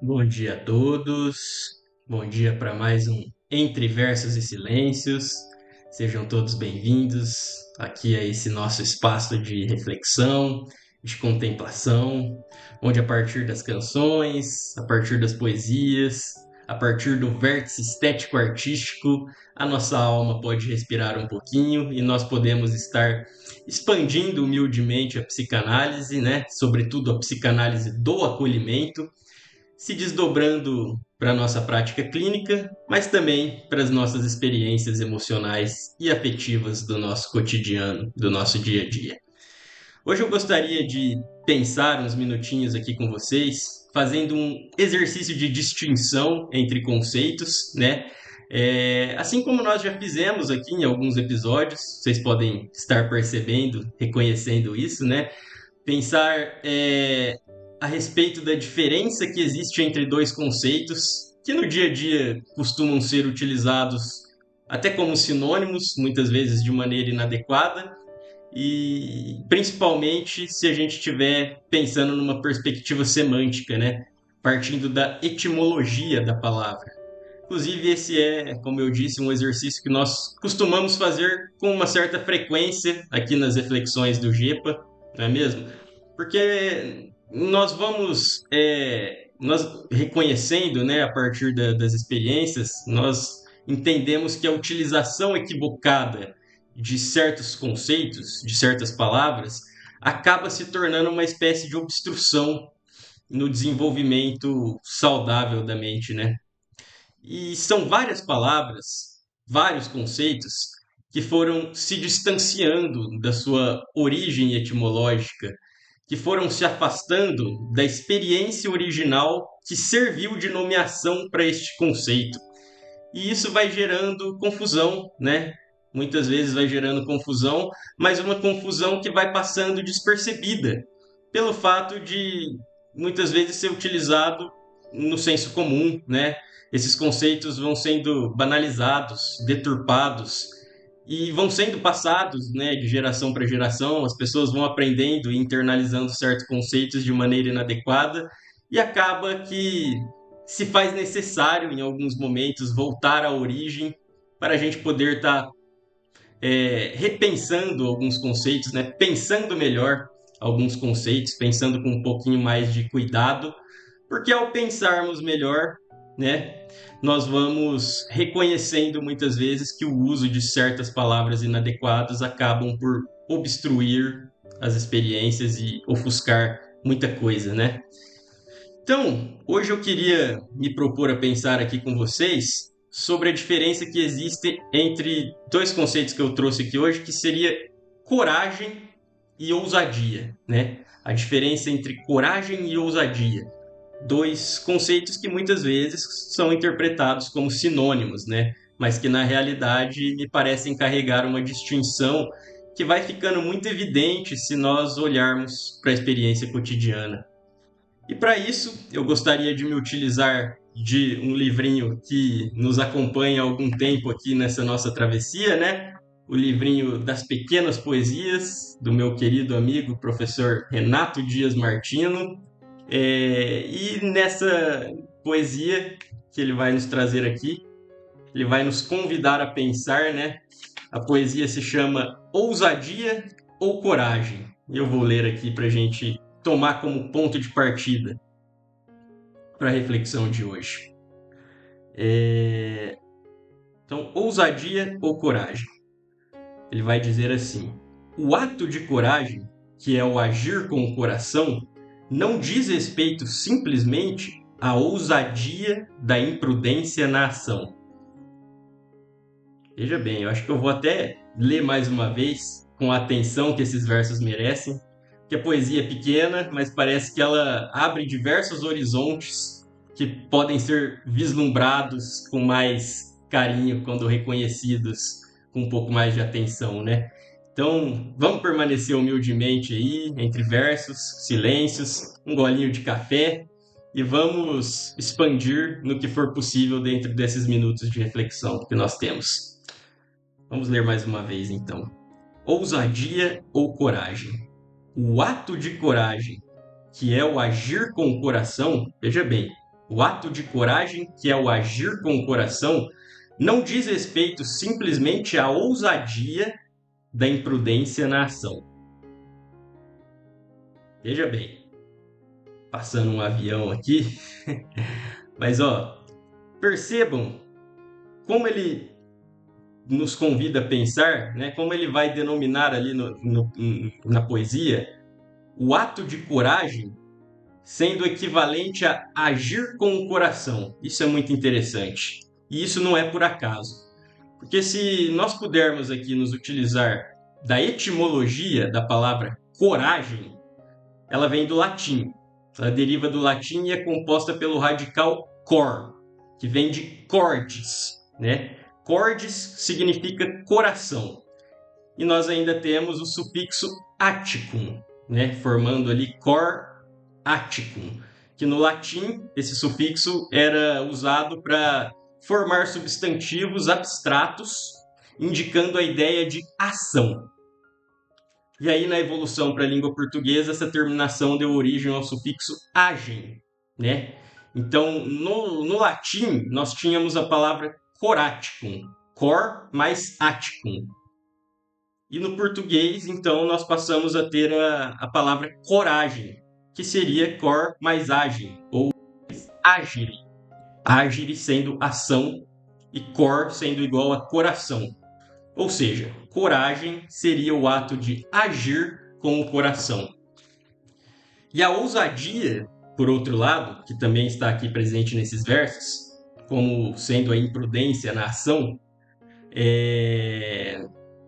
Bom dia a todos. Bom dia para mais um Entre Versos e Silêncios. Sejam todos bem-vindos aqui a esse nosso espaço de reflexão, de contemplação, onde a partir das canções, a partir das poesias, a partir do vértice estético-artístico, a nossa alma pode respirar um pouquinho e nós podemos estar expandindo humildemente a psicanálise, né? Sobretudo a psicanálise do acolhimento, se desdobrando para a nossa prática clínica, mas também para as nossas experiências emocionais e afetivas do nosso cotidiano, do nosso dia a dia. Hoje eu gostaria de pensar uns minutinhos aqui com vocês, fazendo um exercício de distinção entre conceitos, né? Assim como nós já fizemos aqui em alguns episódios, vocês podem estar percebendo, reconhecendo isso, né? Pensar a respeito da diferença que existe entre dois conceitos que no dia a dia costumam ser utilizados até como sinônimos, muitas vezes de maneira inadequada, e principalmente se a gente estiver pensando numa perspectiva semântica, né? Partindo da etimologia da palavra. Inclusive, esse é, como eu disse, um exercício que nós costumamos fazer com uma certa frequência aqui nas reflexões do GEPA, não é mesmo? Porque nós reconhecendo, né, a partir das experiências, nós entendemos que a utilização equivocada de certos conceitos, de certas palavras, acaba se tornando uma espécie de obstrução no desenvolvimento saudável da mente, né? E são várias palavras, vários conceitos que foram se distanciando da sua origem etimológica, que foram se afastando da experiência original que serviu de nomeação para este conceito. E isso vai gerando confusão, né? Muitas vezes vai gerando confusão, mas uma confusão que vai passando despercebida, pelo fato de muitas vezes ser utilizado no senso comum, né? Esses conceitos vão sendo banalizados, deturpados e vão sendo passados, né, de geração para geração. As pessoas vão aprendendo e internalizando certos conceitos de maneira inadequada e acaba que se faz necessário, em alguns momentos, voltar à origem para a gente poder estar repensando alguns conceitos, né? Pensando melhor alguns conceitos, pensando com um pouquinho mais de cuidado, porque ao pensarmos melhor, né, nós vamos reconhecendo muitas vezes que o uso de certas palavras inadequadas acabam por obstruir as experiências e ofuscar muita coisa, né? Então, hoje eu queria me propor a pensar aqui com vocês sobre a diferença que existe entre dois conceitos que eu trouxe aqui hoje, que seria coragem e ousadia, né? A diferença entre coragem e ousadia. Dois conceitos que muitas vezes são interpretados como sinônimos, né? Mas que na realidade me parecem carregar uma distinção que vai ficando muito evidente se nós olharmos para a experiência cotidiana. E para isso, eu gostaria de me utilizar de um livrinho que nos acompanha há algum tempo aqui nessa nossa travessia, né? O livrinho das pequenas poesias do meu querido amigo professor Renato Dias Martino. E nessa poesia que ele vai nos trazer aqui, ele vai nos convidar a pensar, né? A poesia se chama Ousadia ou Coragem. Eu vou ler aqui para a gente tomar como ponto de partida para a reflexão de hoje. Então, ousadia ou coragem? Ele vai dizer assim: o ato de coragem, que é o agir com o coração, não diz respeito simplesmente à ousadia da imprudência na ação. Veja bem, eu acho que eu vou até ler mais uma vez com a atenção que esses versos merecem, que a poesia é pequena, mas parece que ela abre diversos horizontes que podem ser vislumbrados com mais carinho quando reconhecidos com um pouco mais de atenção, né? Então, vamos permanecer humildemente aí, entre versos, silêncios, um golinho de café e vamos expandir no que for possível dentro desses minutos de reflexão que nós temos. Vamos ler mais uma vez, então. Ousadia ou coragem? O ato de coragem, que é o agir com o coração, veja bem, O ato de coragem, que é o agir com o coração, não diz respeito simplesmente à ousadia da imprudência na ação. Veja bem, passando um avião aqui, mas percebam como ele nos convida a pensar, né? Como ele vai denominar ali na poesia o ato de coragem sendo equivalente a agir com o coração. Isso é muito interessante. E isso não é por acaso. Porque se nós pudermos aqui nos utilizar da etimologia da palavra coragem, ela vem do latim. Ela deriva do latim e é composta pelo radical cor, que vem de cordis, né? Cordis significa coração. E nós ainda temos o sufixo aticum, né? Formando ali cor aticum, que no latim esse sufixo era usado para formar substantivos abstratos, indicando a ideia de ação. E aí, na evolução para a língua portuguesa, essa terminação deu origem ao sufixo agem, né? Então, no latim, nós tínhamos a palavra coraticum, cor mais aticum. E no português, então, nós passamos a ter a palavra coragem, que seria cor mais agem, ou agire. Agire sendo ação e cor sendo igual a coração. Ou seja, coragem seria o ato de agir com o coração. E a ousadia, por outro lado, que também está aqui presente nesses versos, como sendo a imprudência na ação,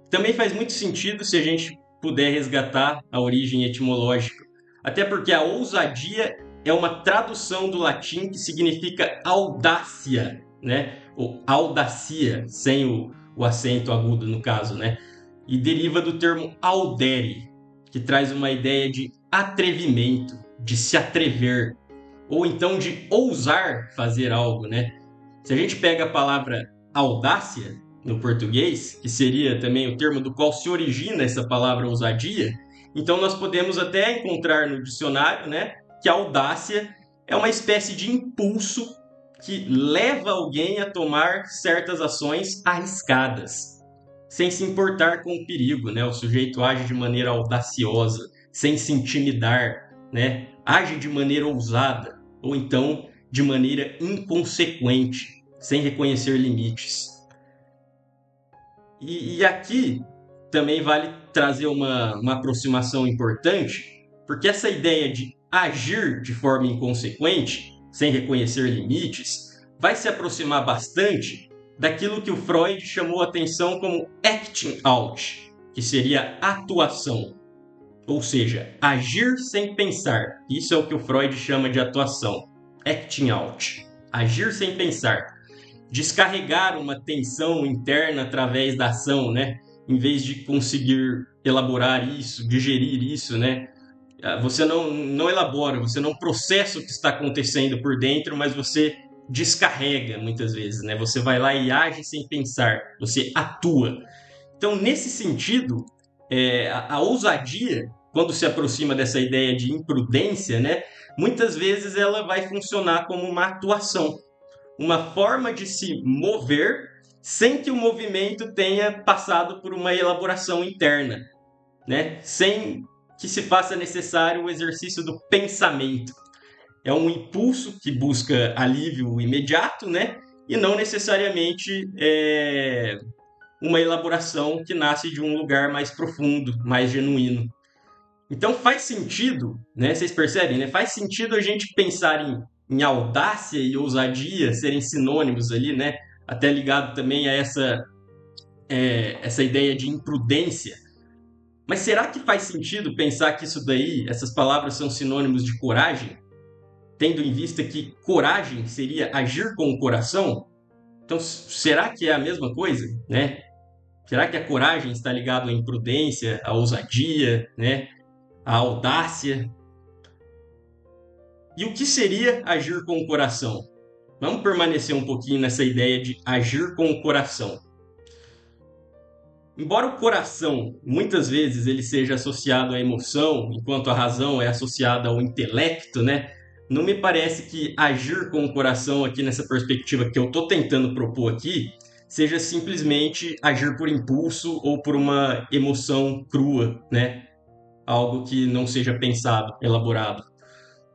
também faz muito sentido se a gente puder resgatar a origem etimológica. Até porque a ousadia é uma tradução do latim que significa audácia, né? Ou audacia, sem o acento agudo no caso, né? E deriva do termo audere, que traz uma ideia de atrevimento, de se atrever, ou então de ousar fazer algo, né? Se a gente pega a palavra audácia no português, que seria também o termo do qual se origina essa palavra ousadia, então nós podemos até encontrar no dicionário, né, que a audácia é uma espécie de impulso que leva alguém a tomar certas ações arriscadas, sem se importar com o perigo, né? O sujeito age de maneira audaciosa, sem se intimidar, né? Age de maneira ousada, ou então de maneira inconsequente, sem reconhecer limites. E aqui também vale trazer uma aproximação importante, porque essa ideia de agir de forma inconsequente, sem reconhecer limites, vai se aproximar bastante daquilo que o Freud chamou a atenção como acting out, que seria atuação. Ou seja, agir sem pensar. Isso é o que o Freud chama de atuação. Acting out. Agir sem pensar. Descarregar uma tensão interna através da ação, né? Em vez de conseguir elaborar isso, digerir isso, né? Você não elabora, você não processa o que está acontecendo por dentro, mas você descarrega muitas vezes, né? Você vai lá e age sem pensar, você atua. Então, nesse sentido, a ousadia, quando se aproxima dessa ideia de imprudência, né? Muitas vezes ela vai funcionar como uma atuação, uma forma de se mover sem que o movimento tenha passado por uma elaboração interna, né? Sem que se faça necessário o exercício do pensamento. É um impulso que busca alívio imediato, né? E não necessariamente uma elaboração que nasce de um lugar mais profundo, mais genuíno. Então faz sentido, né? Vocês percebem, né? Faz sentido a gente pensar em audácia e ousadia serem sinônimos ali, né? Até ligado também a essa ideia de imprudência. Mas será que faz sentido pensar que isso daí, essas palavras são sinônimos de coragem? Tendo em vista que coragem seria agir com o coração? Então, será que é a mesma coisa, né? Será que a coragem está ligada à imprudência, à ousadia, né? À audácia? E o que seria agir com o coração? Vamos permanecer um pouquinho nessa ideia de agir com o coração. Embora o coração, muitas vezes, ele seja associado à emoção, enquanto a razão é associada ao intelecto, né? não me parece que agir com o coração aqui nessa perspectiva que eu estou tentando propor aqui seja simplesmente agir por impulso ou por uma emoção crua, né? Algo que não seja pensado, elaborado.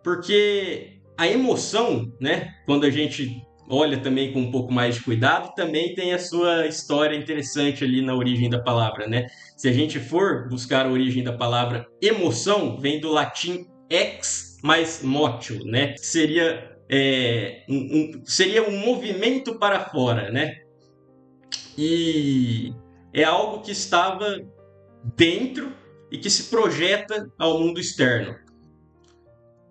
Porque a emoção, né, quando a gente olha também com um pouco mais de cuidado, também tem a sua história interessante ali na origem da palavra, né? Se a gente for buscar a origem da palavra emoção, vem do latim ex mais motio, né? Seria um movimento para fora, né? E é algo que estava dentro e que se projeta ao mundo externo.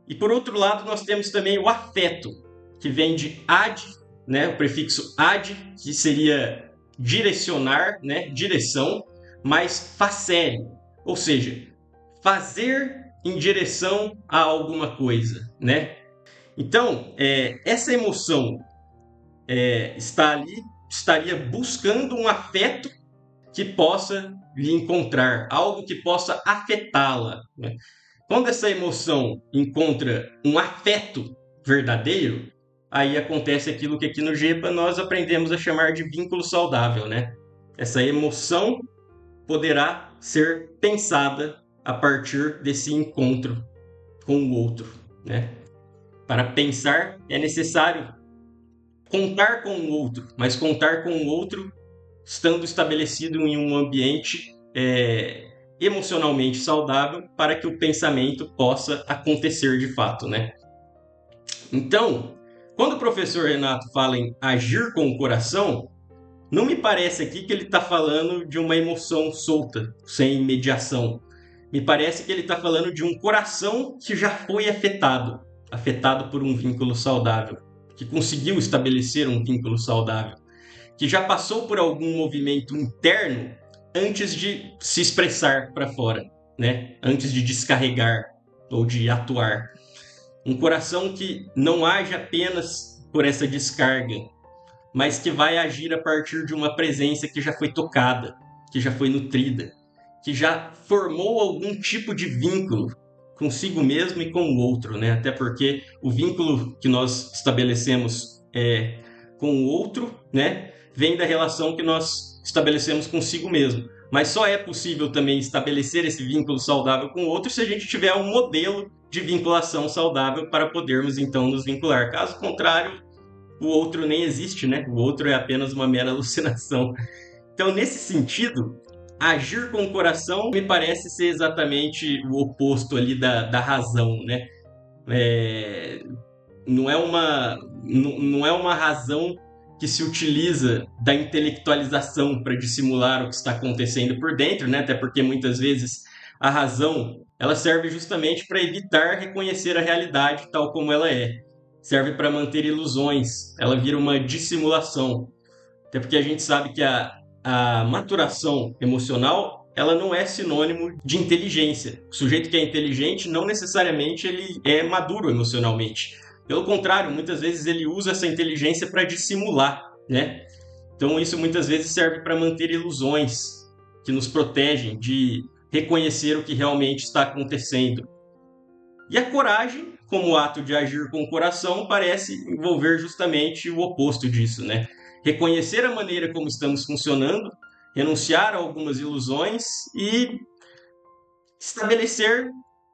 E por outro lado, nós temos também o afeto, que vem de ad, né, o prefixo ad, que seria direcionar, né, direção, mais facere, ou seja, fazer em direção a alguma coisa, né? Então, essa emoção está ali, estaria buscando um afeto que possa lhe encontrar, algo que possa afetá-la, né? Quando essa emoção encontra um afeto verdadeiro, aí acontece aquilo que aqui no GEPA nós aprendemos a chamar de vínculo saudável, né? Essa emoção poderá ser pensada a partir desse encontro com o outro, né? Para pensar é necessário contar com o outro, mas contar com o outro estando estabelecido em um ambiente emocionalmente saudável para que o pensamento possa acontecer de fato, né? Então, quando o professor Renato fala em agir com o coração, não me parece aqui que ele está falando de uma emoção solta, sem mediação. Me parece que ele está falando de um coração que já foi afetado por um vínculo saudável, que conseguiu estabelecer um vínculo saudável, que já passou por algum movimento interno antes de se expressar para fora, né? Antes de descarregar ou de atuar. Um coração que não age apenas por essa descarga, mas que vai agir a partir de uma presença que já foi tocada, que já foi nutrida, que já formou algum tipo de vínculo consigo mesmo e com o outro, né? Até porque o vínculo que nós estabelecemos com o outro, né, vem da relação que nós estabelecemos consigo mesmo. Mas só é possível também estabelecer esse vínculo saudável com o outro se a gente tiver um modelo de vinculação saudável para podermos então nos vincular. Caso contrário, o outro nem existe, né? O outro é apenas uma mera alucinação. Então, nesse sentido, agir com o coração me parece ser exatamente o oposto ali da razão, né? Não é uma razão que se utiliza da intelectualização para dissimular o que está acontecendo por dentro, né? Até porque muitas vezes a razão ela serve justamente para evitar reconhecer a realidade tal como ela é. Serve para manter ilusões, ela vira uma dissimulação. Até porque a gente sabe que a maturação emocional ela não é sinônimo de inteligência. O sujeito que é inteligente não necessariamente ele é maduro emocionalmente. Pelo contrário, muitas vezes ele usa essa inteligência para dissimular, né? Então isso muitas vezes serve para manter ilusões que nos protegem de reconhecer o que realmente está acontecendo. E a coragem, como ato de agir com o coração, parece envolver justamente o oposto disso, né? Reconhecer a maneira como estamos funcionando, renunciar a algumas ilusões e estabelecer,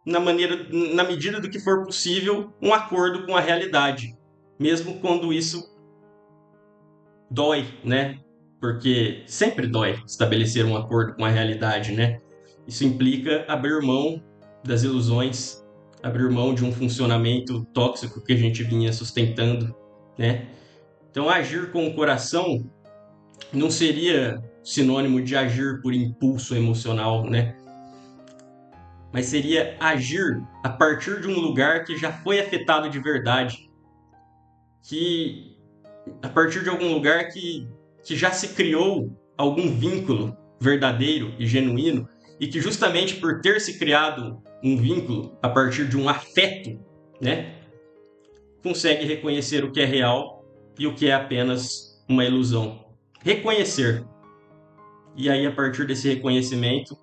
na medida do que for possível, um acordo com a realidade, mesmo quando isso dói, né? Porque sempre dói estabelecer um acordo com a realidade, né? Isso implica abrir mão das ilusões, abrir mão de um funcionamento tóxico que a gente vinha sustentando, né? Então, agir com o coração não seria sinônimo de agir por impulso emocional, né? Mas seria agir a partir de um lugar que já foi afetado de verdade, que a partir de algum lugar que já se criou algum vínculo verdadeiro e genuíno e que justamente por ter se criado um vínculo a partir de um afeto, né, consegue reconhecer o que é real e o que é apenas uma ilusão. Reconhecer. E aí, a partir desse reconhecimento,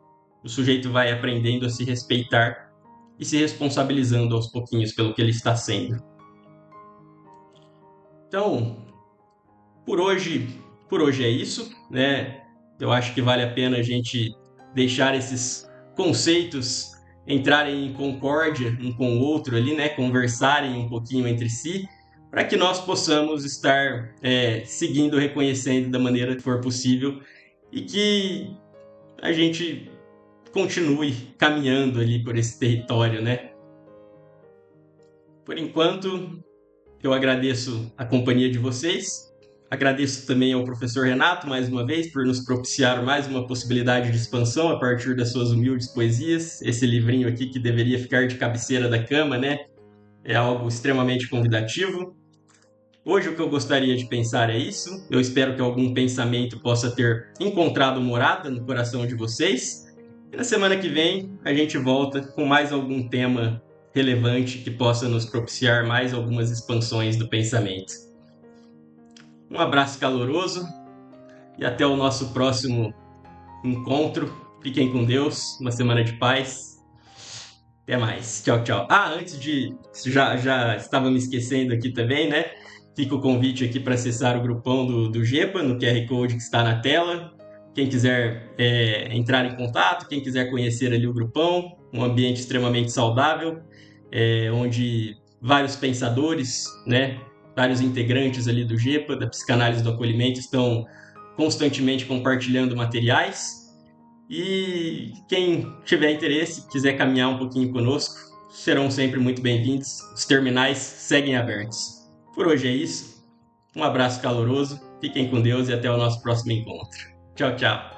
o sujeito vai aprendendo a se respeitar e se responsabilizando aos pouquinhos pelo que ele está sendo. Então, por hoje é isso, né? Eu acho que vale a pena a gente deixar esses conceitos entrarem em concórdia um com o outro ali, né? Conversarem um pouquinho entre si, para que nós possamos estar seguindo, reconhecendo da maneira que for possível e que a gente continue caminhando ali por esse território, né? Por enquanto, eu agradeço a companhia de vocês. Agradeço também ao professor Renato, mais uma vez, por nos propiciar mais uma possibilidade de expansão a partir das suas humildes poesias. Esse livrinho aqui que deveria ficar de cabeceira da cama, né? É algo extremamente convidativo. Hoje o que eu gostaria de pensar é isso. Eu espero que algum pensamento possa ter encontrado morada no coração de vocês. E na semana que vem a gente volta com mais algum tema relevante que possa nos propiciar mais algumas expansões do pensamento. Um abraço caloroso e até o nosso próximo encontro. Fiquem com Deus, uma semana de paz. Até mais. Tchau, tchau. Antes de... Já estava me esquecendo aqui também, né? Fica o convite aqui para acessar o grupão do GEPA, no QR Code que está na tela. Quem quiser entrar em contato, quem quiser conhecer ali o grupão, um ambiente extremamente saudável, onde vários pensadores, né, vários integrantes ali do GEPA, da psicanálise do acolhimento, estão constantemente compartilhando materiais. E quem tiver interesse, quiser caminhar um pouquinho conosco, serão sempre muito bem-vindos. Os terminais seguem abertos. Por hoje é isso. Um abraço caloroso, fiquem com Deus e até o nosso próximo encontro. Tchau, tchau.